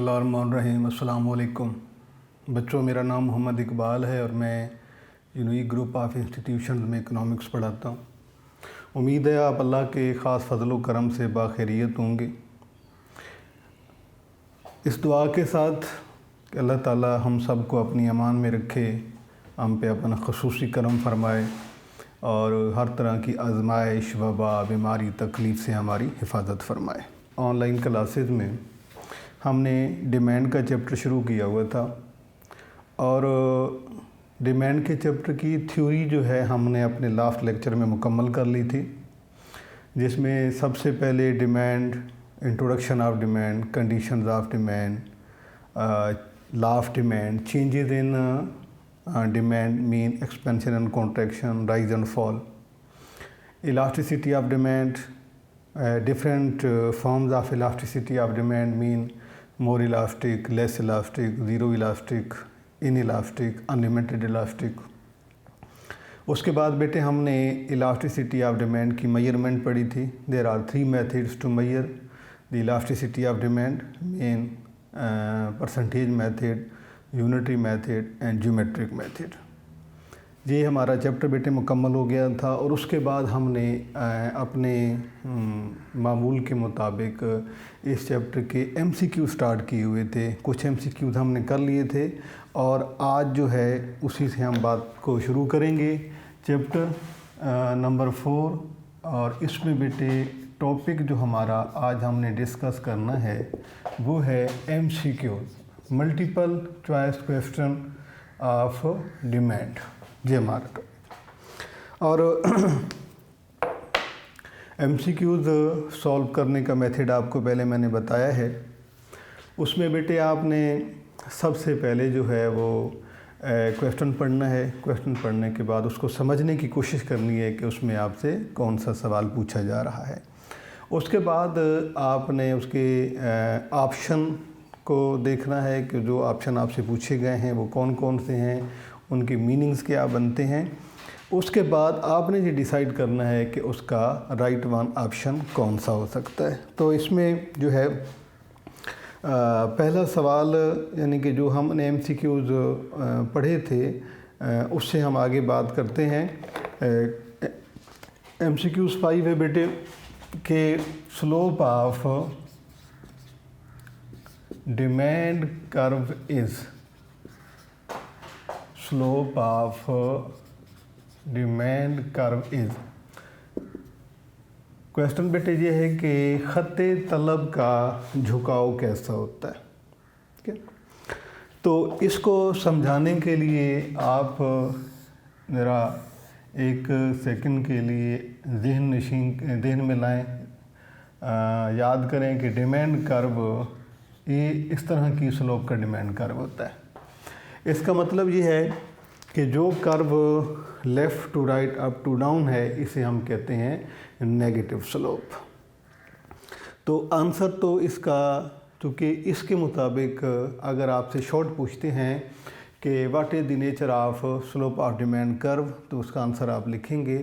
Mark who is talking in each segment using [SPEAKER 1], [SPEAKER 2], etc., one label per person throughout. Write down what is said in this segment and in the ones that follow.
[SPEAKER 1] बिस्मिल्लाहिर्रहमानिर्रहीम। अस्सलाम वालेकुम बच्चों, मेरा नाम मोहम्मद इकबाल है और मैं यूनिक ग्रुप ऑफ इंस्टीट्यूशन में इकनॉमिक्स पढ़ाता हूँ। उम्मीद है आप अल्लाह के ख़ास फजल व करम से बाखैरियत होंगे। इस दुआ के साथ कि अल्लाह ताला हम सब को अपनी अमान में रखे, हम पे अपना ख़ुसूसी करम फरमाए और हर तरह की आजमाइश, वबा, बीमारी, तकलीफ़ से हमारी हिफाजत फरमाए। ऑनलाइन क्लासेस में हमने डिमांड का चैप्टर शुरू किया हुआ था और डिमांड के चैप्टर की थ्योरी जो है हमने अपने लास्ट लेक्चर में मुकम्मल कर ली थी, जिसमें सबसे पहले demand, introduction of demand, conditions of demand, law of demand, changes in demand mean expansion and contraction, rise and fall, elasticity of demand, different forms of elasticity of demand mean more elastic, less elastic, zero elastic, inelastic, unlimited elastic। उसके बाद बेटे हमने elasticity of demand की measurement पढ़ी थी। There are three methods to measure the elasticity of demand, mean percentage method, unitary method and geometric method। ये हमारा chapter बेटे मुकम्मल हो गया था और उसके बाद हमने अपने मामूल के मुताबिक इस चैप्टर के MCQ स्टार्ट किए हुए थे। कुछ MCQs हमने कर लिए थे और आज जो है उसी से हम बात को शुरू करेंगे। चैप्टर नंबर 4 और इसमें बेटे टॉपिक जो हमारा आज हमने डिस्कस करना है वो है MCQs, multiple choice question of demand. जी हमारा टॉपिक और MCQs सॉल्व करने का मेथड आपको पहले मैंने बताया है। उसमें बेटे आपने सबसे पहले जो है वो क्वेश्चन पढ़ना है। क्वेश्चन पढ़ने के बाद उसको समझने की कोशिश करनी है कि उसमें आपसे कौन सा सवाल पूछा जा रहा है। उसके बाद आपने उसके ऑप्शन को देखना है कि जो ऑप्शन आपसे पूछे गए हैं वो कौन कौन से हैं, उनके मीनिंग्स क्या बनते हैं। उसके बाद आपने ये डिसाइड करना है कि उसका राइट वन ऑप्शन कौन सा हो सकता है। तो इसमें जो है पहला सवाल यानी कि जो हमने MCQs पढ़े थे उससे हम आगे बात करते हैं। MCQs 5 है बेटे के slope of demand curve is, slope of demand curve is. Question बेटे ये है कि ख़त्ते तलब का झुकाव कैसा होता है। ठीक है, तो इसको समझाने के लिए आप ज़रा एक सेकंड के लिए जहन में लाएं, याद करें कि डिमांड कर्व ये इस तरह की स्लोप का डिमांड कर्व होता है। इसका मतलब ये है कि जो curve left to right, up to down है, इसे हम कहते हैं नेगेटिव स्लोप। तो आंसर तो इसका, चूँकि इसके मुताबिक अगर आपसे शॉर्ट पूछते हैं कि what is the nature of slope of demand curve, तो उसका आंसर आप लिखेंगे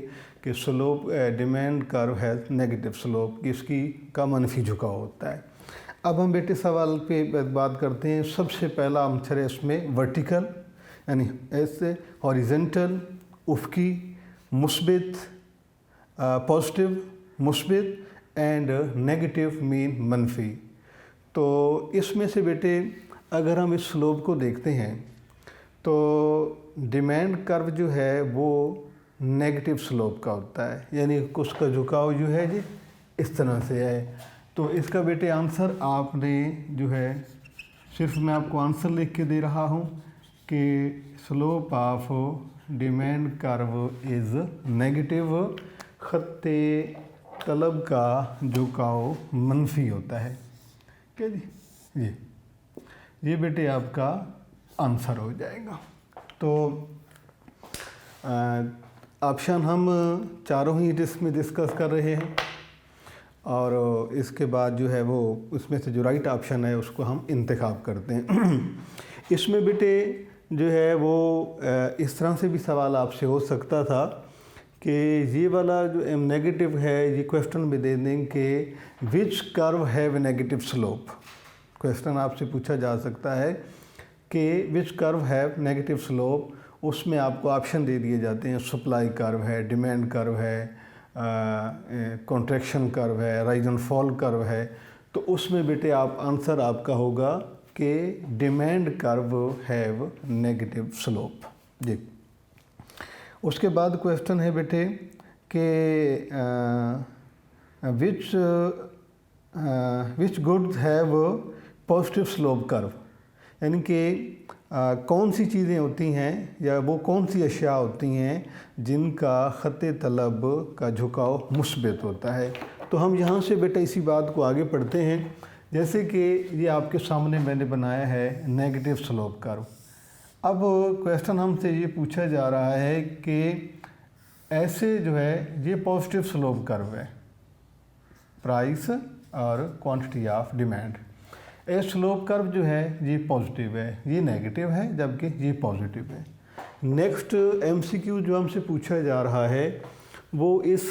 [SPEAKER 1] कि slope demand curve has negative slope, इसकी का मनफी झुकाव होता है। अब हम बेटे सवाल पे बात करते हैं। सबसे पहला आंसर है इसमें वर्टिकल यानी ऐसे, हॉरिजेंटल उफ़की, मुस्बित पॉजिटिव, मुस्बित एंड नेगेटिव मीन मनफी। तो इसमें से बेटे अगर हम इस स्लोप को देखते हैं तो डिमांड कर्व जो है वो नेगेटिव स्लोप का होता है, यानी उसका झुकाव जो है जी इस तरह से है। तो इसका बेटे आंसर आपने जो है, सिर्फ मैं आपको आंसर लिख के दे रहा हूँ कि slope of demand curve is negative, ख़त्ते तलब का झुकाव मनफी होता है। क्या जी, ये बेटे आपका आंसर हो जाएगा। तो ऑप्शन हम चारों ही इसमें डिस्कस कर रहे हैं और इसके बाद जो है वो उसमें से जो राइट ऑप्शन है उसको हम इंतखाब करते हैं। इसमें बेटे जो है वो इस तरह से भी सवाल आपसे हो सकता था कि ये वाला जो नेगेटिव है, ये क्वेश्चन में दे दें कि which curve have negative slope. Question आपसे पूछा जा सकता है कि which curve have negative slope, उसमें आपको ऑप्शन दे दिए जाते हैं, सप्लाई कर्व है, डिमांड कर्व है, कॉन्ट्रैक्शन कर्व है, राइज एंड फॉल कर्व है। तो उसमें बेटे आप आंसर आपका होगा कि demand curve have negative slope जी। उसके बाद क्वेश्चन है बेटे कि which goods have positive slope curve, यानी कि कौन सी चीज़ें होती हैं या वो कौन सी अशिया होती हैं जिनका ख़त तलब का झुकाव मुस्बित होता है। तो हम यहाँ से बेटा इसी बात को आगे पढ़ते हैं। जैसे कि ये आपके सामने मैंने बनाया है नेगेटिव स्लोप कर्व। अब क्वेश्चन हमसे ये पूछा जा रहा है कि ऐसे जो है ये पॉजिटिव स्लोप कर्व है, प्राइस और क्वांटिटी ऑफ डिमांड। ये स्लोप कर्व जो है ये पॉजिटिव है, ये नेगेटिव है, जबकि ये पॉजिटिव है। नेक्स्ट एमसीक्यू जो हमसे पूछा जा रहा है वो इस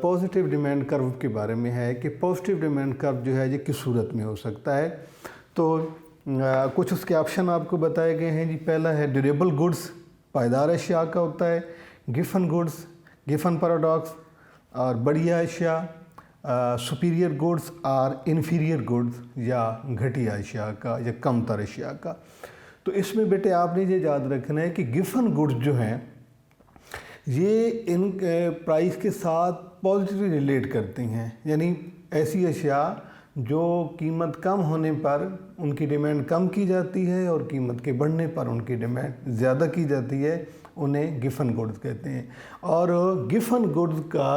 [SPEAKER 1] पॉजिटिव डिमांड कर्व के बारे में है कि पॉजिटिव डिमांड कर्व जो है ये किस सूरत में हो सकता है। तो कुछ उसके ऑप्शन आपको बताए गए हैं जी। पहला है ड्यूरेबल गुड्स, पायदार अशिया का होता है, गिफन गुड्स, गिफन पैराडॉक्स, और बढ़िया अशिया, सुपीरियर गुड्स और इन्फीरियर गुड्स, या घटिया अशिया का या कमतर अशिया का। तो इसमें बेटे आपने ये याद रखना है कि गिफन गुड्स जो हैं ये इन प्राइस के साथ पॉजिटिवली रिलेट करती हैं, यानी ऐसी अशिया जो कीमत कम होने पर उनकी डिमांड कम की जाती है और कीमत के बढ़ने पर उनकी डिमांड ज़्यादा की जाती है, उन्हें गिफन गुड्स कहते हैं। और गिफन गुड्स का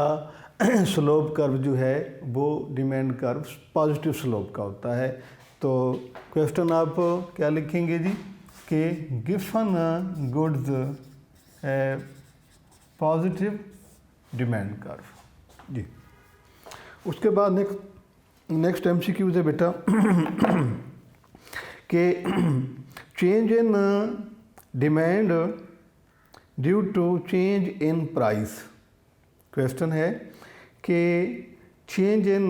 [SPEAKER 1] स्लोप कर्व जो है वो डिमांड कर्व पॉजिटिव स्लोप का होता है। तो क्वेश्चन आप क्या लिखेंगे जी कि Giffen goods positive demand curve जी। उसके बाद नेक्स्ट एमसीक्यू है बेटा कि change in demand due to change in price. Question है कि change in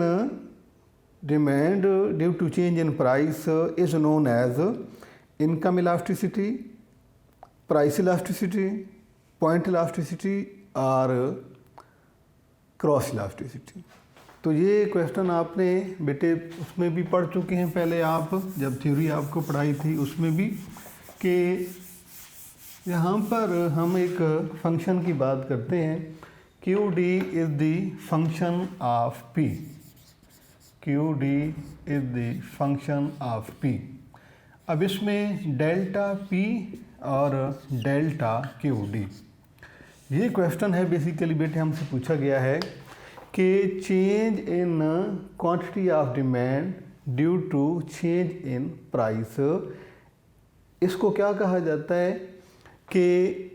[SPEAKER 1] demand due to change in price is known as income elasticity, price elasticity, point elasticity और cross elasticity. तो ये क्वेश्चन आपने बेटे उसमें भी पढ़ चुके हैं पहले, आप जब थ्योरी आपको पढ़ाई थी उसमें भी, कि यहाँ पर हम एक फंक्शन की बात करते हैं, Q D is the function of P, Q D is the function of P. अब इसमें डेल्टा पी और डेल्टा क्यू डी, ये क्वेश्चन है बेसिकली बेटे हमसे पूछा गया है कि change in quantity of demand due to change in price. इसको क्या कहा जाता है कि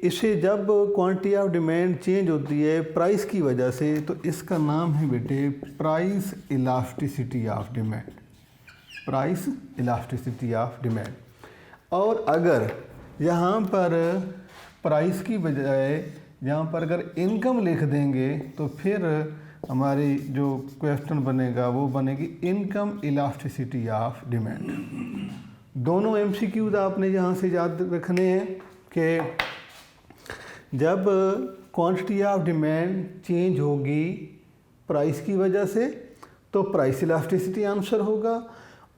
[SPEAKER 1] इसे जब क्वांटिटी ऑफ डिमांड चेंज होती है प्राइस की वजह से, तो इसका नाम है बेटे price elasticity of demand, price elasticity of demand. और अगर यहाँ पर प्राइस की बजाय यहाँ पर अगर इनकम लिख देंगे तो फिर हमारी जो क्वेश्चन बनेगा वो बनेगी इनकम इलास्टिसिटी ऑफ डिमांड। दोनों एमसीक्यूज आपने यहाँ से याद रखने हैं कि जब क्वांटिटी ऑफ डिमांड चेंज होगी प्राइस की वजह से तो प्राइस इलास्टिसिटी आंसर होगा,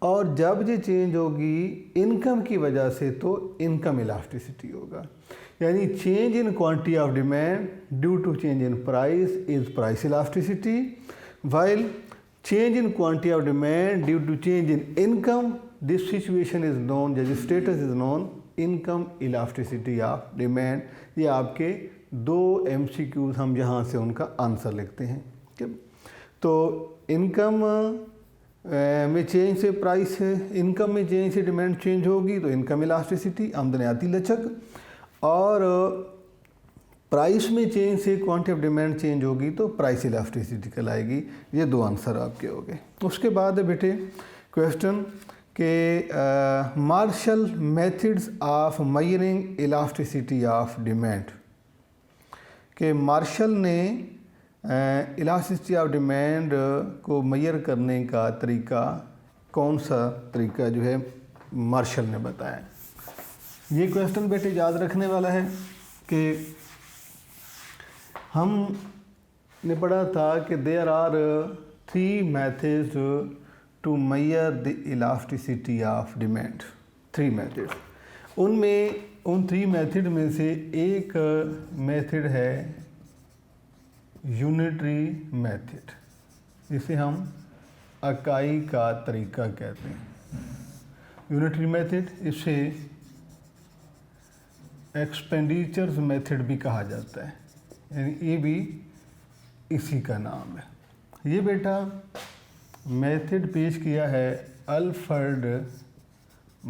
[SPEAKER 1] और जब ये चेंज होगी इनकम की वजह से तो इनकम इलास्टिसिटी होगा। यानी change in quantity of demand due to change in price is price elasticity, while change in quantity of demand due to change in income, this situation is known, this status is known income elasticity of demand. ये आपके दो MCQs हम यहाँ से उनका answer लिखते हैं। तो इनकम में चेंज से प्राइस, इनकम में चेंज से डिमांड चेंज होगी तो इनकम इलास्टिसिटी, आमदनियाती लचक, और प्राइस में चेंज से क्वांटिटी ऑफ डिमांड चेंज होगी तो प्राइस इलास्टिसिटी कहलाएगी। ये दो आंसर आपके हो गए। उसके बाद है बेटे क्वेश्चन के Marshall methods of measuring elasticity of demand, के मार्शल ने इलास्टिसिटी ऑफ डिमांड को मेजर करने का तरीका कौन सा तरीका जो है मार्शल ने बताया। ये क्वेश्चन बेटे याद रखने वाला है कि हमने पढ़ा था कि there are 3 methods to measure the elasticity of demand. 3 methods, उनमें उन 3 मेथड में से एक मेथड है यूनिटरी मेथड, जिसे हम इकाई का तरीका कहते हैं। यूनिटरी मेथड, इसे एक्सपेंडिचर्स मेथड भी कहा जाता है, यानी ये भी इसी का नाम है। ये बेटा मेथड पेश किया है अल्फ्रेड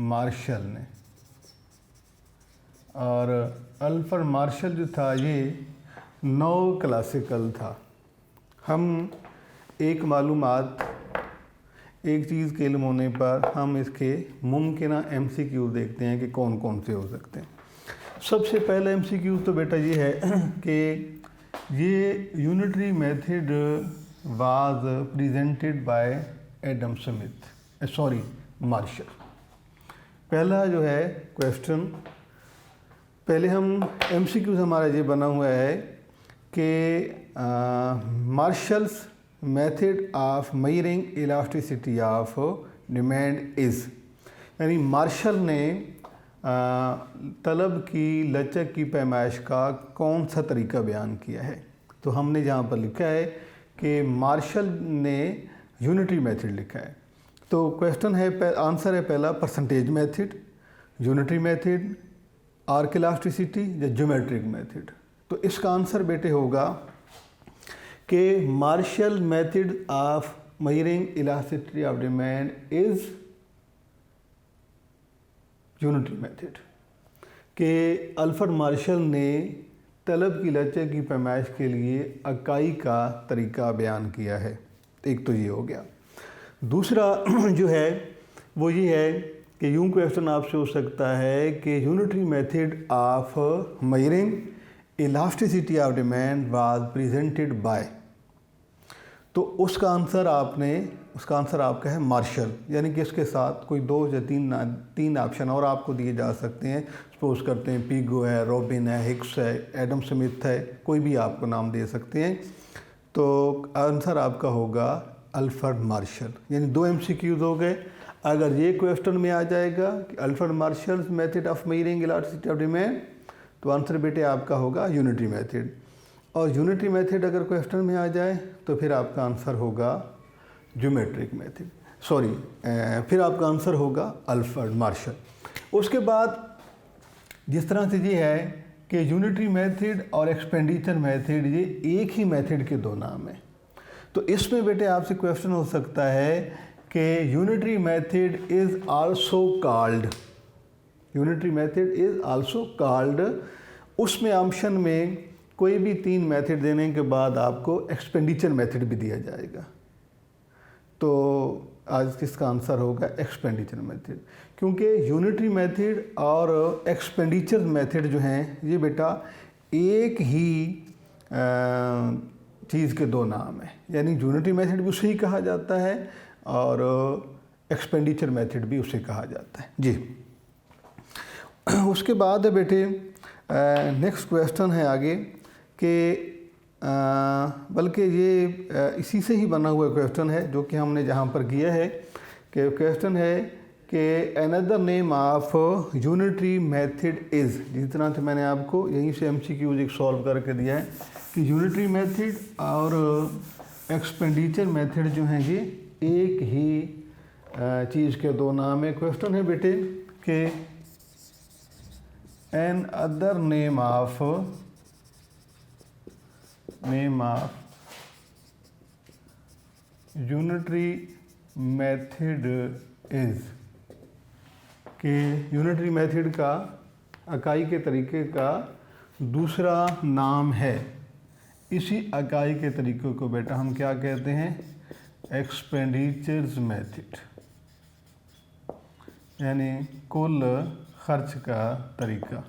[SPEAKER 1] मार्शल ने, और अल्फ्रेड मार्शल जो था ये नो क्लासिकल था। हम एक मालूमात, एक चीज़ के इल्म होने पर हम इसके मुमकिन MCQ देखते हैं कि कौन कौन से हो सकते हैं। सबसे पहला MCQ तो बेटा ये है कि ये unitary method was presented by Adam Smith, sorry Marshall. पहला जो है क्वेश्चन, पहले हम MCQ हमारा ये बना हुआ है कि marshals method of measuring elasticity of demand is, यानी मार्शल ने तलब की लचक की पैमाइश का कौन सा तरीका बयान किया है। तो हमने यहाँ पर लिखा है कि मार्शल ने यूनिटरी मेथड लिखा है। तो क्वेश्चन है, आंसर है पहला percentage method, unitary method, arc elasticity या ज्योमेट्रिक मेथड। तो इसका आंसर बेटे होगा कि Marshall method of measuring elasticity of demand is unitary method, कि अल्फ्रेड मार्शल ने तलब की लचक की पैमाइश के लिए इकाई का तरीका बयान किया है। एक तो ये हो गया। दूसरा जो है वो ये है कि यूँ क्वेश्चन आपसे हो सकता है कि unitary method of measuring elasticity of demand was presented bye, तो उसका आंसर आपका है मार्शल, यानी कि इसके साथ कोई 2 या 3 ऑप्शन और आपको दिए जा सकते हैं। सपोज करते हैं पिगो है, रॉबिन है, हिक्स है, एडम स्मिथ है, कोई भी आपको नाम दे सकते हैं। तो आंसर आपका होगा अल्फ्रेड मार्शल, यानी 2 MCQs हो गए। अगर ये क्वेश्चन में आ जाएगा कि Alfred martial method of measuring elasticity of demand, तो आंसर बेटे आपका होगा यूनिटरी मेथड। और यूनिटरी मेथड अगर क्वेश्चन में आ जाए तो फिर आपका आंसर होगा ज्योमेट्रिक मेथड, सॉरी फिर आपका आंसर होगा अल्फ्रेड मार्शल। उसके बाद जिस तरह से ये है कि यूनिटरी मेथड और एक्सपेंडिचर मेथड ये एक ही मेथड के 2 नाम हैं। तो इसमें बेटे आपसे क्वेश्चन हो सकता है कि unitary method is also called, unitary method is also called, उसमें ऑप्शन में कोई भी 3 मेथड देने के बाद आपको एक्सपेंडिचर मेथड भी दिया जाएगा। तो आज किसका आंसर होगा एक्सपेंडिचर मेथड, क्योंकि यूनिटरी मेथड और एक्सपेंडिचर मेथड जो हैं ये बेटा एक ही चीज़ के 2 नाम हैं, यानी यूनिटरी मेथड भी उसे ही कहा जाता है और एक्सपेंडिचर मेथड भी उसे कहा जाता है जी। उसके बाद है बेटे नेक्स्ट क्वेश्चन है आगे कि बल्कि ये इसी से ही बना हुआ क्वेश्चन है जो कि हमने जहाँ पर किया है कि क्वेश्चन है कि another name of unitary method is, जिस तरह से मैंने आपको यहीं से MCQ एक सॉल्व करके दिया है कि यूनिटरी मेथड और एक्सपेंडिचर मेथड जो हैं ये एक ही चीज़ के 2 नाम है। क्वेश्चन है बेटे कि another name of unitary method is, कि यूनिटरी मेथड का इकाई के तरीके का दूसरा नाम है। इसी इकाई के तरीक़े को बेटा हम क्या कहते हैं एक्सपेंडिचर्स मेथड, यानी कुल खर्च का तरीका।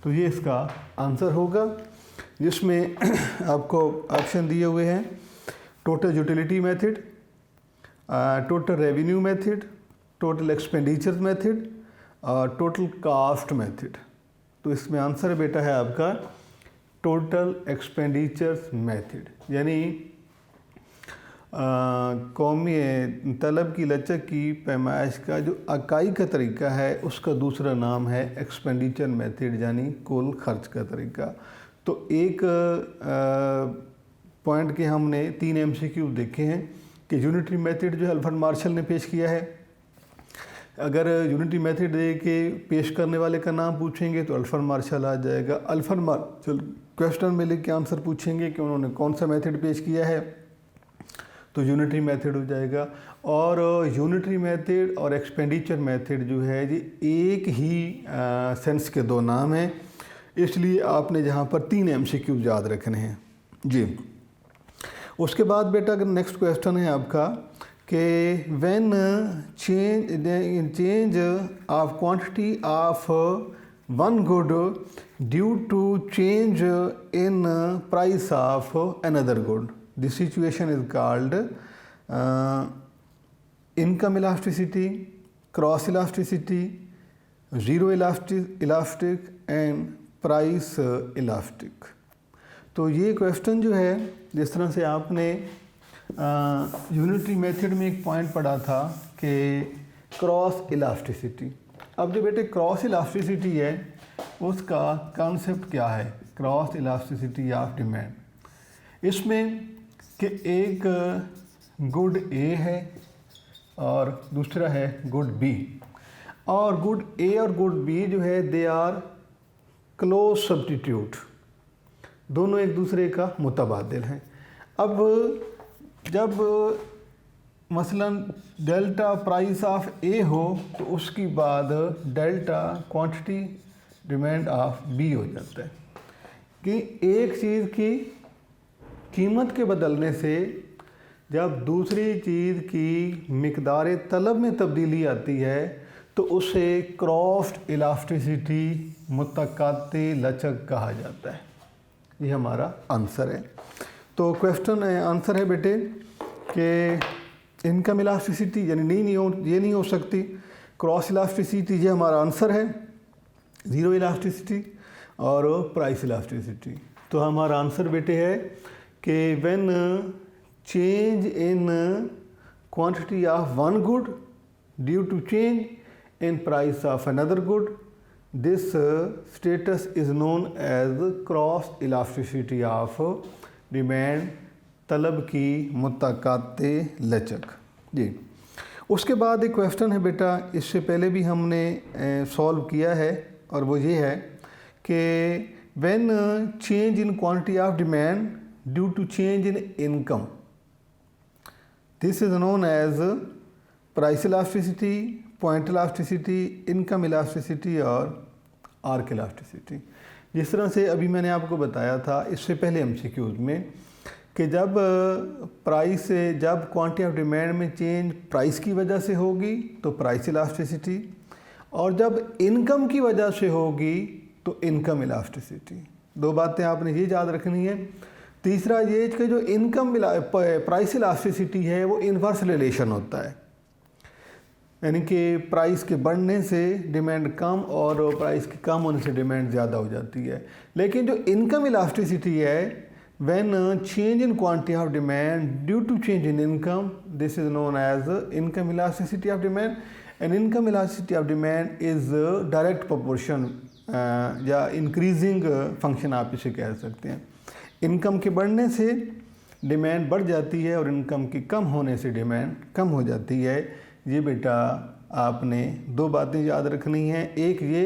[SPEAKER 1] तो ये इसका आंसर होगा, जिसमें आपको ऑप्शन दिए हुए हैं total utility method, total revenue method, total expenditure method और टोटल कॉस्ट मेथड। तो इसमें आंसर बेटा है आपका टोटल एक्सपेंडिचर्स मेथड, यानी कौमी तलब की लचक की पैमाइश का जो इकाई का तरीका है उसका दूसरा नाम है एक्सपेंडिचर मेथड, यानी कुल खर्च का तरीका। तो एक पॉइंट के हमने 3 MCQ देखे हैं कि यूनिटरी मेथड जो है अल्फ्रेड मार्शल ने पेश किया है। अगर यूनिटरी मेथड दे के पेश करने वाले का नाम पूछेंगे तो अल्फ्रेड मार्शल आ जाएगा। अल्फ्रेड मार्शल क्वेश्चन में लिख के आंसर पूछेंगे कि उन्होंने कौन सा मेथड पेश किया है तो यूनिटरी मेथड हो जाएगा। और यूनिटरी मेथड और एक्सपेंडिचर मेथड जो है ये एक ही सेंस के दो नाम हैं, इसलिए आपने जहाँ पर 3 MCQ याद रखने हैं जी। उसके बाद बेटा अगर नेक्स्ट क्वेश्चन है आपका कि when change of quantity of one good due to change in price of another good, this situation is called income elasticity, cross elasticity, zero elastic and price elastic. तो ये क्वेश्चन जो है जिस तरह से आपने यूनिटरी मेथड में एक पॉइंट पढ़ा था कि क्रॉस इलास्टिसिटी। अब जो बेटे क्रॉस इलास्टिसिटी है उसका कॉन्सेप्ट क्या है, क्रॉस इलास्टिसिटी ऑफ डिमांड। इसमें कि एक गुड ए है और दूसरा है गुड बी, और गुड ए और गुड बी जो है दे आर क्लोज सब्स्टिट्यूट, दोनों एक दूसरे का मुतबादिल हैं। अब जब मसलन डेल्टा प्राइस ऑफ ए हो तो उसकी बाद delta quantity demand of B हो जाता है कि एक चीज़ की कीमत के बदलने से जब दूसरी चीज़ की मिकदार तलब में तब्दीली आती है तो उसे क्रॉस इलास्टिसिटी मुतक़ाती लचक कहा जाता है। ये हमारा आंसर है। तो क्वेश्चन आंसर है बेटे कि इनकम इलास्टिसिटी यानी ये नहीं हो सकती, क्रॉस इलास्टिसिटी ये हमारा आंसर है, ज़ीरो इलास्टिसिटी और प्राइस इलास्टिसिटी। तो हमारा आंसर बेटे है कि when change in quantity of one good due to change in price of another good, this status is known as cross elasticity of demand, तलब की मुतक़ाती लचक जी। उसके बाद एक क्वेश्चन है बेटा, इससे पहले भी हमने सॉल्व किया है और वो ये है कि when change in quantity of demand due to change in income, this is known as price elasticity, point elasticity, income elasticity और आर्क इलास्टिसिटी। जिस तरह से अभी मैंने आपको बताया था इससे पहले MCQs में कि जब क्वांटिटी ऑफ डिमांड में चेंज प्राइस की वजह से होगी तो प्राइस इलास्टिसिटी, और जब इनकम की वजह से होगी तो इनकम इलास्टिसिटी। दो बातें आपने ये याद रखनी है। तीसरा ये कि जो प्राइस इलास्टिसिटी है वो इन्वर्स रिलेशन होता है, यानी कि प्राइस के बढ़ने से डिमांड कम और प्राइस के कम होने से डिमांड ज़्यादा हो जाती है। लेकिन जो इनकम इलास्टिसिटी है, when change in quantity of demand due to change in income, this is known as income elasticity of demand, and income elasticity of demand is direct proportion या इंक्रीजिंग फंक्शन आप इसे कह सकते हैं। Income के बढ़ने से डिमांड बढ़ जाती है और इनकम के कम होने से डिमांड कम हो जाती है। ये बेटा आपने दो बातें याद रखनी हैं, एक ये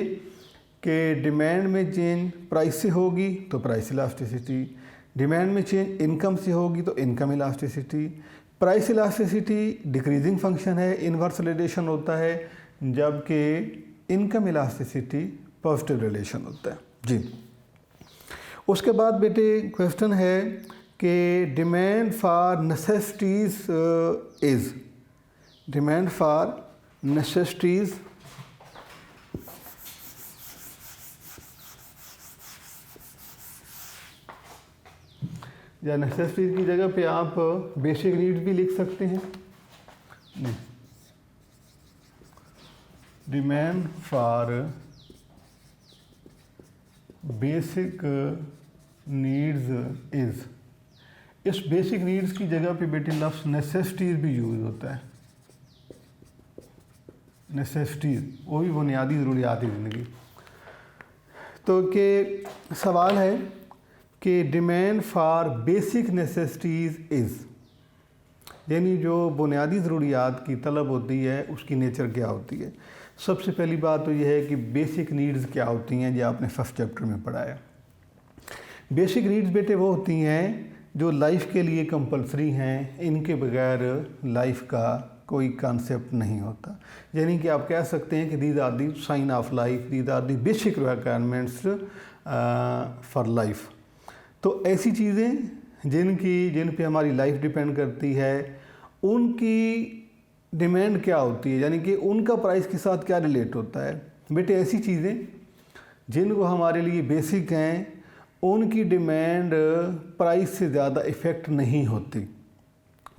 [SPEAKER 1] कि डिमांड में चेंज प्राइस से होगी तो प्राइस इलास्टिसिटी, डिमांड में चेंज इनकम से होगी तो income elasticity. Price elasticity decreasing function है, इन्वर्स रिलेशन होता है, जबकि इनकम इलास्टिसिटी पॉजिटिव रिलेशन होता है जी। उसके बाद बेटे क्वेश्चन है कि demand for necessities is, demand for necessities या नेसेसिटीज़ की जगह पे आप बेसिक नीड्स भी लिख सकते हैं। Demand for basic needs is, इस बेसिक नीड्स की जगह पे बेटे लफ्ज़ नेसेसिटीज़ भी यूज़ होता है। नेसेसिटीज़ वो भी बुनियादी ज़रूरियात ज़िंदगी। तो के सवाल है कि demand for basic necessities is, यानी जो बुनियादी ज़रूरियात की तलब होती है उसकी नेचर क्या होती है। सबसे पहली बात तो यह है कि बेसिक नीड्स क्या होती हैं, जो आपने फर्स्ट चैप्टर में पढ़ा है। बेसिक नीड्स बेटे वो होती हैं जो लाइफ के लिए कंपलसरी हैं, इनके बगैर लाइफ का कोई कॉन्सेप्ट नहीं होता। यानी कि आप कह सकते हैं कि these are the sign of life, these are the basic requirements for life. तो ऐसी चीज़ें जिन पे हमारी लाइफ डिपेंड करती है, उनकी डिमांड क्या होती है, यानी कि उनका प्राइस के साथ क्या रिलेट होता है। बेटे ऐसी चीज़ें जिनको हमारे लिए बेसिक हैं, उनकी डिमांड प्राइस से ज़्यादा इफ़ेक्ट नहीं होती।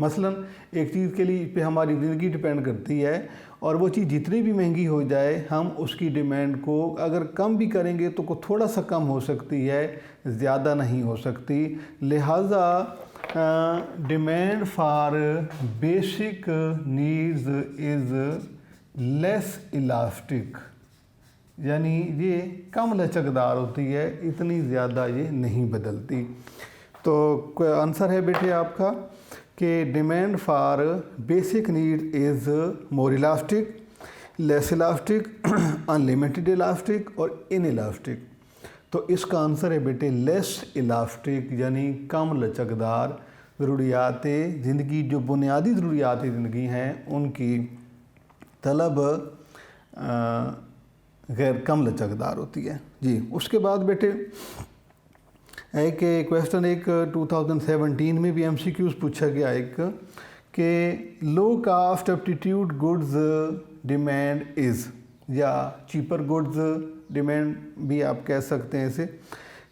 [SPEAKER 1] मसलन एक चीज़ के लिए पे हमारी ज़िंदगी डिपेंड करती है और वो चीज़ जितनी भी महंगी हो जाए, हम उसकी डिमांड को अगर कम भी करेंगे तो को थोड़ा सा कम हो सकती है, ज़्यादा नहीं हो सकती। लिहाजा demand for basic needs is less elastic, यानी ये कम लचकदार होती है, इतनी ज़्यादा ये नहीं बदलती। तो आंसर है बेटे आपका कि demand for basic need is more elastic, less elastic, unlimited elastic और इन इलास्टिक। तो इसका आंसर है बेटे लेस इलास्टिक, यानी कम लचकदार। ज़रूरियात ज़िंदगी, जो बुनियादी ज़रूरियात ज़िंदगी हैं, उनकी तलब गैर कम लचकदार होती है जी। उसके बाद बेटे एक क्वेश्चन 2017 में भी MCQs पूछा गया एक कि low cost substitute goods demand is, या चीपर गुड्स डिमांड भी आप कह सकते हैं इसे,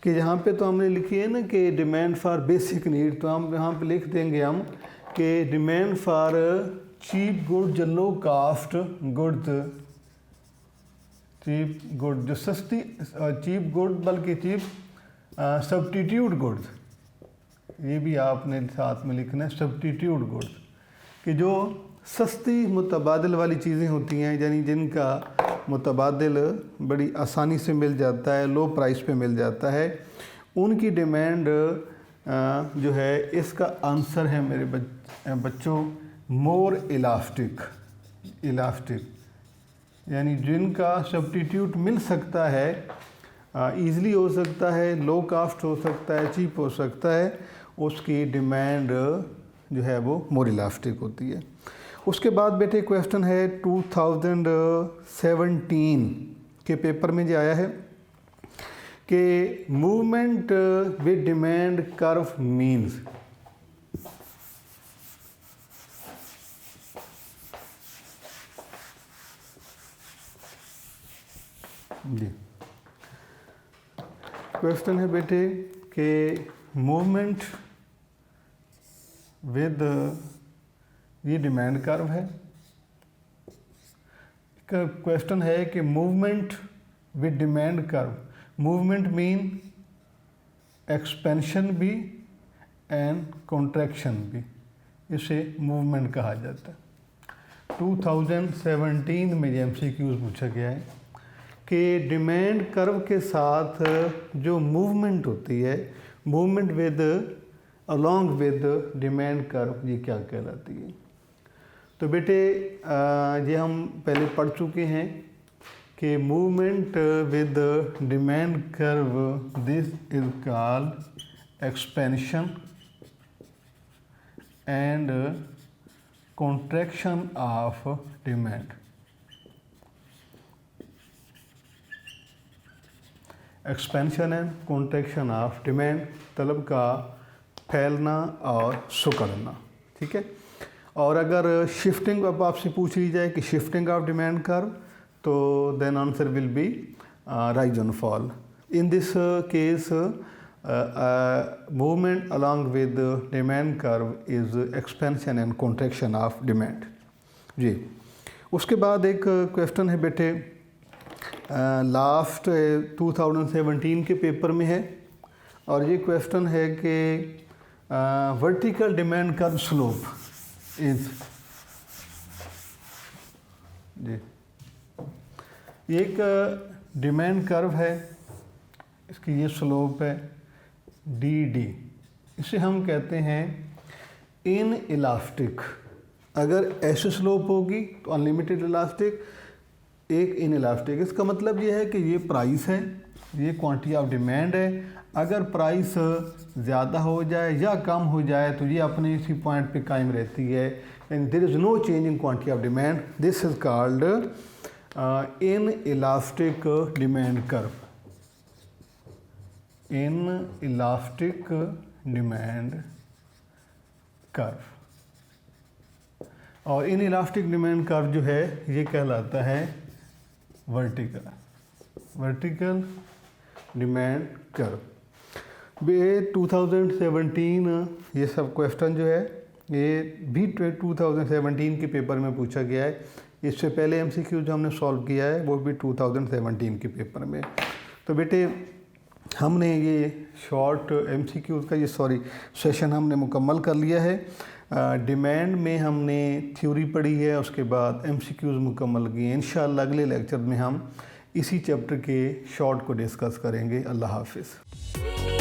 [SPEAKER 1] कि यहाँ पे तो हमने लिखी है ना कि डिमांड फॉर बेसिक नीड, तो हम यहाँ पे लिख देंगे हम कि demand for cheap goods, low cost goods, cheap good जो सस्ती, चीप गुड बल्कि चीप सब्स्टिट्यूट गुड्स, ये भी आपने साथ में लिखना है, सब्स्टिट्यूट गुड्स, कि जो सस्ती मुतबादिल वाली चीज़ें होती हैं, यानी जिनका मुतबादिल बड़ी आसानी से मिल जाता है, लो प्राइस पे मिल जाता है, उनकी डिमांड जो है, इसका आंसर है मेरे बच्चों मोर इलास्टिक। इलास्टिक यानी जिनका सब्स्टिट्यूट मिल सकता है, ईज़िली हो सकता है, लो कास्ट हो सकता है, चीप हो सकता है, उसकी डिमांड जो है वो मोर इलास्टिक होती है। उसके बाद बेटे क्वेश्चन है 2017 के पेपर में जो आया है कि movement with demand curve means. जी, क्वेश्चन है बेटे कि मूवमेंट विद, ये डिमांड कर्व है। क्वेश्चन है कि movement with demand curve, movement mean expansion भी एंड कॉन्ट्रैक्शन भी, इसे मूवमेंट कहा जाता है। 2017 में MCQs पूछा गया है कि डिमांड कर्व के साथ जो मूवमेंट होती है, movement with along with demand curve, ये क्या कहलाती है। तो बेटे ये हम पहले पढ़ चुके हैं कि movement with demand curve, this is called expansion and contraction of demand. Expansion and contraction of demand, तलब का फैलना और सुकड़ना, ठीक है। और अगर शिफ्टिंग अब आपसे पूछ ली जाए कि शिफ्टिंग ऑफ डिमांड कर्व, तो then answer will be rise and fall. In this case movement along with demand curve is expansion and contraction of demand जी। उसके बाद एक क्वेश्चन है बेटे, लास्ट 2017 के पेपर में है, और ये क्वेश्चन है कि vertical demand curve slope is जी, एक डिमांड कर्व है, इसकी ये स्लोप है डी, इसे हम कहते हैं इन इलास्टिक। अगर ऐसे स्लोप होगी तो अनलिमिटेड इलास्टिक, एक इन इलास्टिक। इसका मतलब ये है कि ये प्राइस है, ये क्वांटिटी ऑफ डिमांड है, अगर प्राइस ज़्यादा हो जाए या कम हो जाए तो ये अपने इसी पॉइंट पे कायम रहती है, and there is no change in quantity of demand. This is called inelastic demand curve, inelastic demand curve. और इन इलास्टिक डिमांड कर्व जो है ये कहलाता है वर्टिकल डिमांड कर्व। ये 2017 ये सब क्वेश्चन जो है ये भी 2017 के पेपर में पूछा गया है। इससे पहले एमसीक्यू जो हमने सॉल्व किया है वो भी 2017 के पेपर में। तो बेटे हमने ये शॉर्ट एमसीक्यू का सेशन हमने मुकम्मल कर लिया है। डिमांड में हमने थ्योरी पढ़ी है, उसके बाद एमसीक्यूज़ मुकम्मल किए हैं। इंशाअल्लाह अगले लेक्चर में हम इसी चैप्टर के शॉर्ट को डिस्कस करेंगे। अल्लाह हाफिज़।